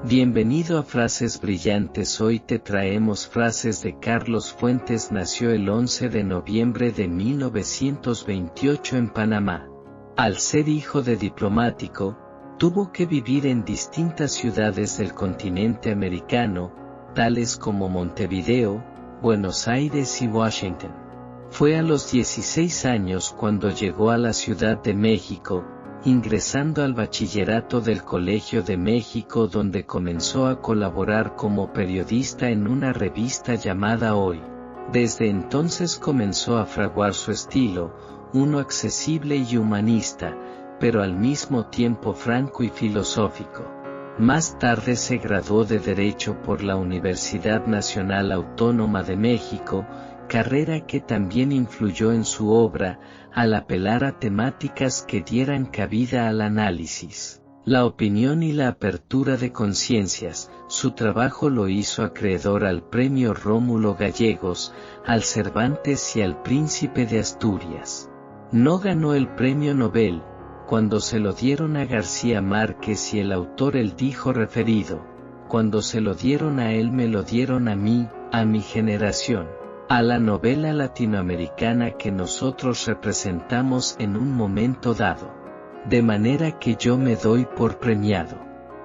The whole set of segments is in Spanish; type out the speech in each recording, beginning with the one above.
Bienvenido a Frases Brillantes. Hoy te traemos frases de Carlos Fuentes. Nació el 11 de noviembre de 1928 en Panamá. Al ser hijo de diplomático, tuvo que vivir en distintas ciudades del continente americano, tales como Montevideo, Buenos Aires y Washington. Fue a los 16 años cuando llegó a la Ciudad de México, ingresando al bachillerato del Colegio de México, donde comenzó a colaborar como periodista en una revista llamada Hoy. Desde entonces comenzó a fraguar su estilo, uno accesible y humanista, pero al mismo tiempo franco y filosófico. Más tarde se graduó de Derecho por la Universidad Nacional Autónoma de México, carrera que también influyó en su obra, al apelar a temáticas que dieran cabida al análisis, la opinión y la apertura de conciencias. Su trabajo lo hizo acreedor al Premio Rómulo Gallegos, al Cervantes y al Príncipe de Asturias. No ganó el Premio Nobel. Cuando se lo dieron a García Márquez y el autor él dijo referido: cuando se lo dieron a él me lo dieron a mí, a mi generación, a la novela latinoamericana que nosotros representamos en un momento dado. De manera que yo me doy por premiado.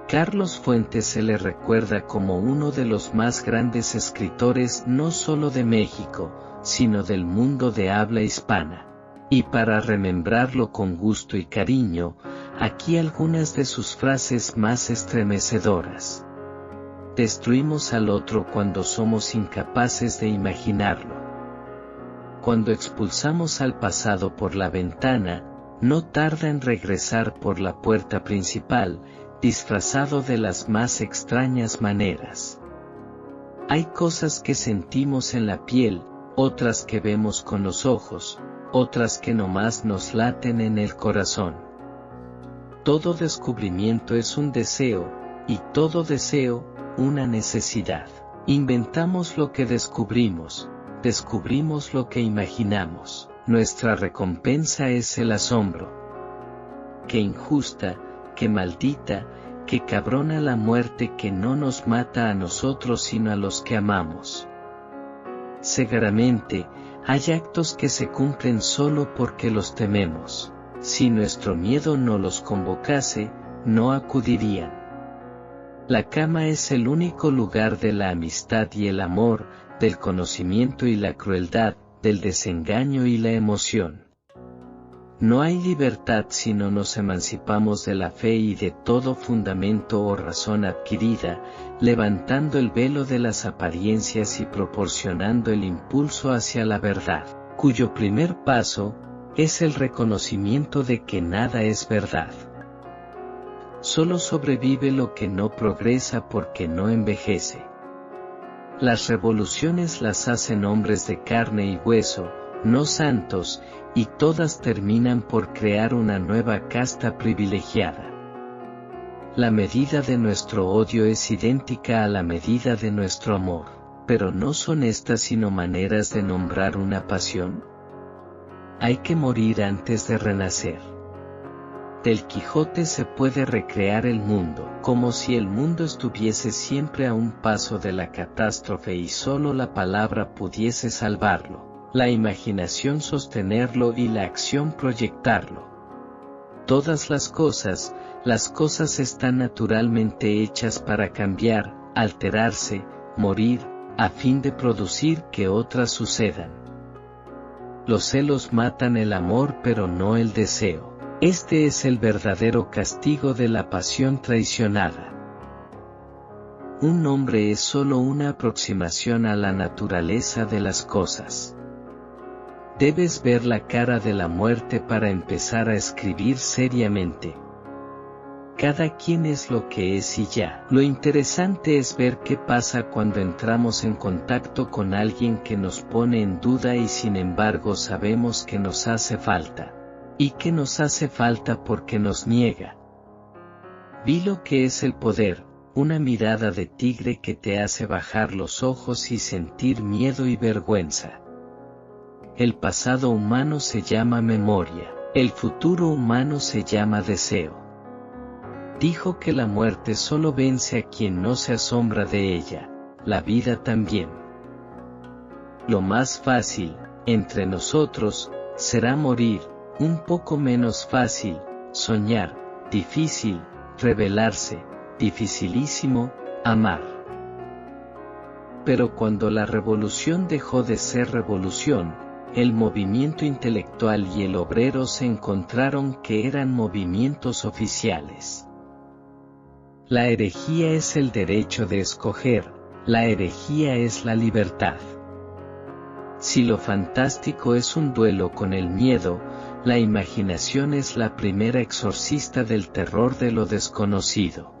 Carlos Fuentes se le recuerda como uno de los más grandes escritores no solo de México, sino del mundo de habla hispana. Y para remembrarlo con gusto y cariño, aquí algunas de sus frases más estremecedoras. Destruimos al otro cuando somos incapaces de imaginarlo. Cuando expulsamos al pasado por la ventana, no tarda en regresar por la puerta principal, disfrazado de las más extrañas maneras. Hay cosas que sentimos en la piel, otras que vemos con los ojos, otras que nomás nos laten en el corazón. Todo descubrimiento es un deseo, y todo deseo, una necesidad. Inventamos lo que descubrimos lo que imaginamos. Nuestra recompensa es el asombro. Qué injusta, qué maldita, qué cabrona la muerte que no nos mata a nosotros sino a los que amamos. Seguramente, hay actos que se cumplen solo porque los tememos. Si nuestro miedo no los convocase, no acudirían. La cama es el único lugar de la amistad y el amor, del conocimiento y la crueldad, del desengaño y la emoción. No hay libertad si no nos emancipamos de la fe y de todo fundamento o razón adquirida, levantando el velo de las apariencias y proporcionando el impulso hacia la verdad, cuyo primer paso es el reconocimiento de que nada es verdad. Solo sobrevive lo que no progresa porque no envejece. Las revoluciones las hacen hombres de carne y hueso, no santos, y todas terminan por crear una nueva casta privilegiada. La medida de nuestro odio es idéntica a la medida de nuestro amor, pero no son estas sino maneras de nombrar una pasión. Hay que morir antes de renacer. Del Quijote se puede recrear el mundo, como si el mundo estuviese siempre a un paso de la catástrofe y solo la palabra pudiese salvarlo, la imaginación sostenerlo y la acción proyectarlo. Todas las cosas están naturalmente hechas para cambiar, alterarse, morir, a fin de producir que otras sucedan. Los celos matan el amor pero no el deseo. Este es el verdadero castigo de la pasión traicionada. Un nombre es solo una aproximación a la naturaleza de las cosas. Debes ver la cara de la muerte para empezar a escribir seriamente. Cada quien es lo que es y ya. Lo interesante es ver qué pasa cuando entramos en contacto con alguien que nos pone en duda y sin embargo sabemos que nos hace falta. Y que nos hace falta porque nos niega. Vi lo que es el poder, una mirada de tigre que te hace bajar los ojos y sentir miedo y vergüenza. El pasado humano se llama memoria, el futuro humano se llama deseo. dijo que la muerte solo vence a quien no se asombra de ella, la vida también. Lo más fácil, entre nosotros, será morir, un poco menos fácil, soñar, difícil, rebelarse, dificilísimo, amar. Pero cuando la revolución dejó de ser revolución, el movimiento intelectual y el obrero se encontraron que eran movimientos oficiales. La herejía es el derecho de escoger, la herejía es la libertad. Si lo fantástico es un duelo con el miedo, la imaginación es la primera exorcista del terror de lo desconocido.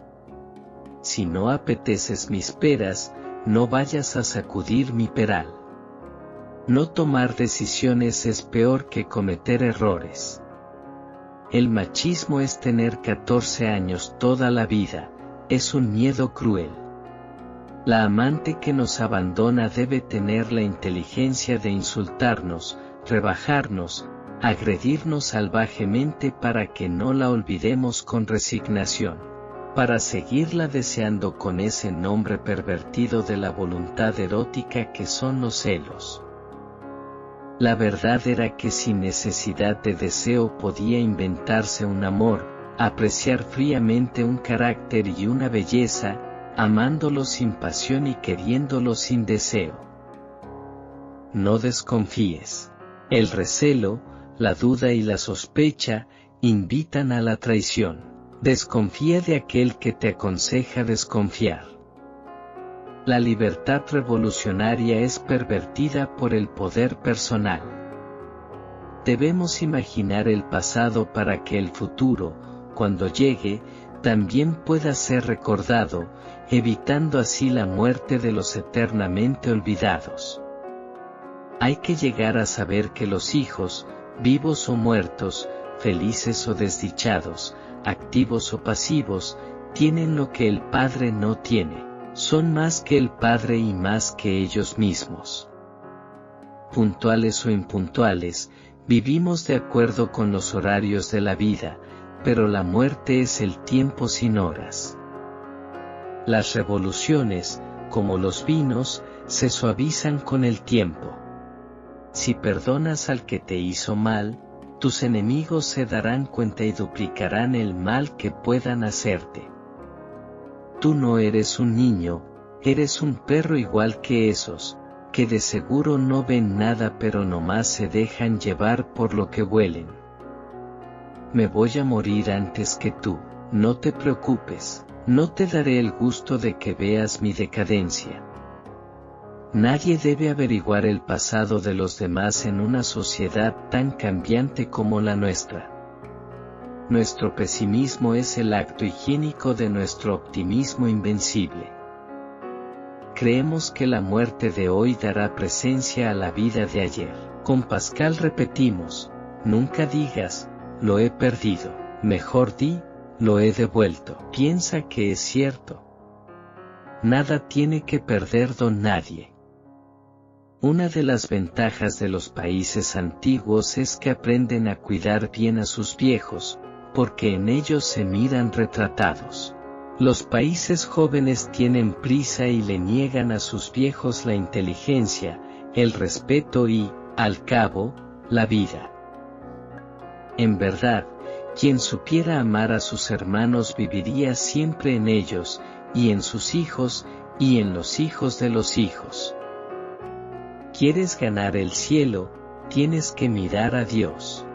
Si no apeteces mis peras, no vayas a sacudir mi peral. No tomar decisiones es peor que cometer errores. El machismo es tener 14 años toda la vida, es un miedo cruel. La amante que nos abandona debe tener la inteligencia de insultarnos, rebajarnos, agredirnos salvajemente para que no la olvidemos con resignación, para seguirla deseando con ese nombre pervertido de la voluntad erótica que son los celos. La verdad era que sin necesidad de deseo podía inventarse un amor, apreciar fríamente un carácter y una belleza, amándolo sin pasión y queriéndolo sin deseo. No desconfíes. El recelo, la duda y la sospecha invitan a la traición. Desconfía de aquel que te aconseja desconfiar. La libertad revolucionaria es pervertida por el poder personal. Debemos imaginar el pasado para que el futuro, cuando llegue, también pueda ser recordado, evitando así la muerte de los eternamente olvidados. Hay que llegar a saber que los hijos, vivos o muertos, felices o desdichados, activos o pasivos, tienen lo que el padre no tiene. Son más que el padre y más que ellos mismos. Puntuales o impuntuales, vivimos de acuerdo con los horarios de la vida, pero la muerte es el tiempo sin horas. Las revoluciones, como los vinos, se suavizan con el tiempo. Si perdonas al que te hizo mal, tus enemigos se darán cuenta y duplicarán el mal que puedan hacerte. Tú no eres un niño, eres un perro igual que esos, que de seguro no ven nada pero nomás se dejan llevar por lo que huelen. Me voy a morir antes que tú, no te preocupes, no te daré el gusto de que veas mi decadencia. Nadie debe averiguar el pasado de los demás en una sociedad tan cambiante como la nuestra. Nuestro pesimismo es el acto higiénico de nuestro optimismo invencible. Creemos que la muerte de hoy dará presencia a la vida de ayer. Con Pascal repetimos, nunca digas, lo he perdido, mejor di, lo he devuelto. Piensa que es cierto. Nada tiene que perder don nadie. Una de las ventajas de los países antiguos es que aprenden a cuidar bien a sus viejos, porque en ellos se miran retratados. Los países jóvenes tienen prisa y le niegan a sus viejos la inteligencia, el respeto y, al cabo, la vida. En verdad, quien supiera amar a sus hermanos viviría siempre en ellos, y en sus hijos, y en los hijos de los hijos. ¿Quieres ganar el cielo? Tienes que mirar a Dios.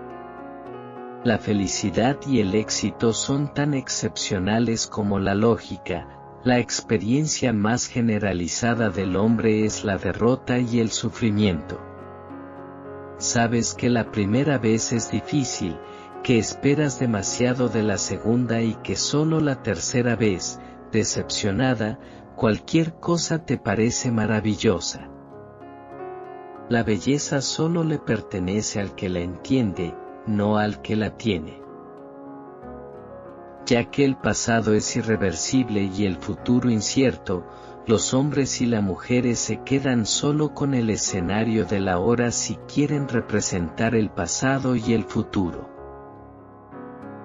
La felicidad y el éxito son tan excepcionales como la lógica. La experiencia más generalizada del hombre es la derrota y el sufrimiento. Sabes que la primera vez es difícil, que esperas demasiado de la segunda y que solo la tercera vez, decepcionada, cualquier cosa te parece maravillosa. La belleza solo le pertenece al que la entiende, no al que la tiene. Ya que el pasado es irreversible y el futuro incierto, los hombres y las mujeres se quedan solo con el escenario del ahora si quieren representar el pasado y el futuro.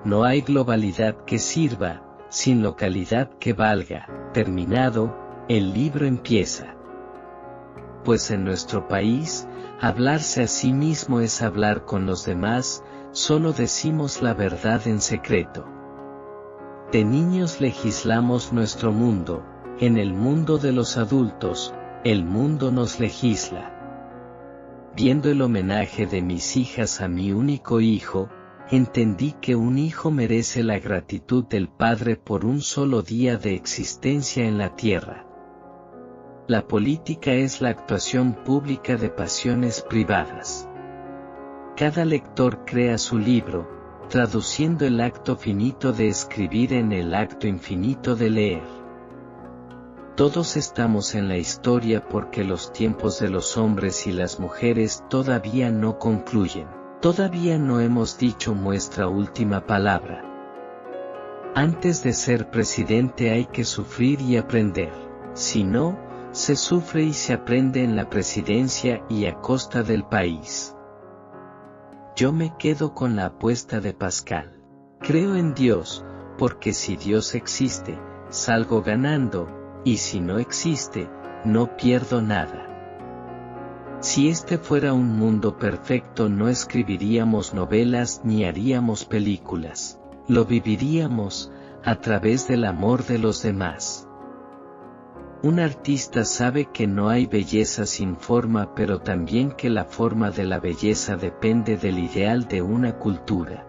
No hay globalidad que sirva, sin localidad que valga, terminado, el libro empieza. Pues en nuestro país, hablarse a sí mismo es hablar con los demás, solo decimos la verdad en secreto. De niños legislamos nuestro mundo, en el mundo de los adultos, el mundo nos legisla. Viendo el homenaje de mis hijas a mi único hijo, entendí que un hijo merece la gratitud del padre por un solo día de existencia en la tierra. La política es la actuación pública de pasiones privadas. Cada lector crea su libro, traduciendo el acto finito de escribir en el acto infinito de leer. Todos estamos en la historia porque los tiempos de los hombres y las mujeres todavía no concluyen. Todavía no hemos dicho nuestra última palabra. Antes de ser presidente hay que sufrir y aprender. Si no, se sufre y se aprende en la presidencia y a costa del país. Yo me quedo con la apuesta de Pascal. Creo en Dios, porque si Dios existe, salgo ganando, y si no existe, no pierdo nada. Si este fuera un mundo perfecto no escribiríamos novelas ni haríamos películas. Lo viviríamos, a través del amor de los demás. Un artista sabe que no hay belleza sin forma, pero también que la forma de la belleza depende del ideal de una cultura.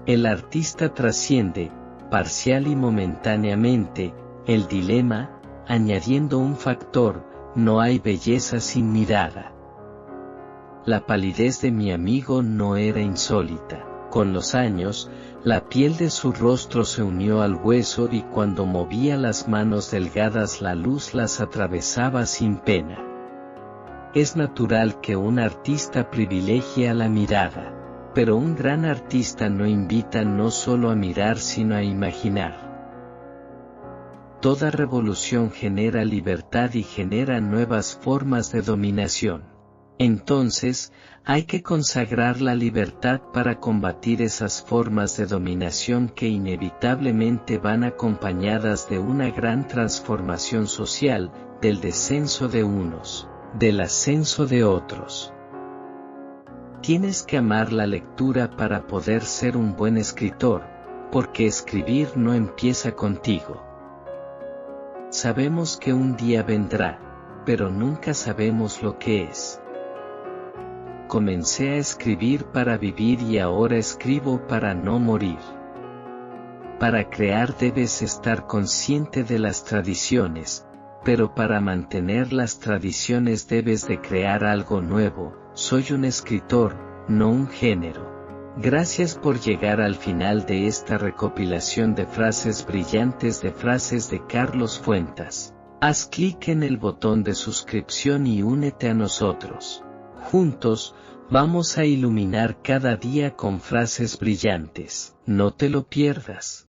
El artista trasciende, parcial y momentáneamente, el dilema, añadiendo un factor: no hay belleza sin mirada. La palidez de mi amigo no era insólita. Con los años, la piel de su rostro se unió al hueso y cuando movía las manos delgadas la luz las atravesaba sin pena. Es natural que un artista privilegie a la mirada, pero un gran artista no invita no solo a mirar sino a imaginar. Toda revolución genera libertad y genera nuevas formas de dominación. Entonces, hay que consagrar la libertad para combatir esas formas de dominación que inevitablemente van acompañadas de una gran transformación social, del descenso de unos, del ascenso de otros. Tienes que amar la lectura para poder ser un buen escritor, porque escribir no empieza contigo. Sabemos que un día vendrá, pero nunca sabemos lo que es. Comencé a escribir para vivir y ahora escribo para no morir. Para crear debes estar consciente de las tradiciones, pero para mantener las tradiciones debes de crear algo nuevo. Soy un escritor, no un género. Gracias por llegar al final de esta recopilación de frases brillantes de frases de Carlos Fuentes. Haz clic en el botón de suscripción y únete a nosotros. Juntos, vamos a iluminar cada día con frases brillantes. No te lo pierdas.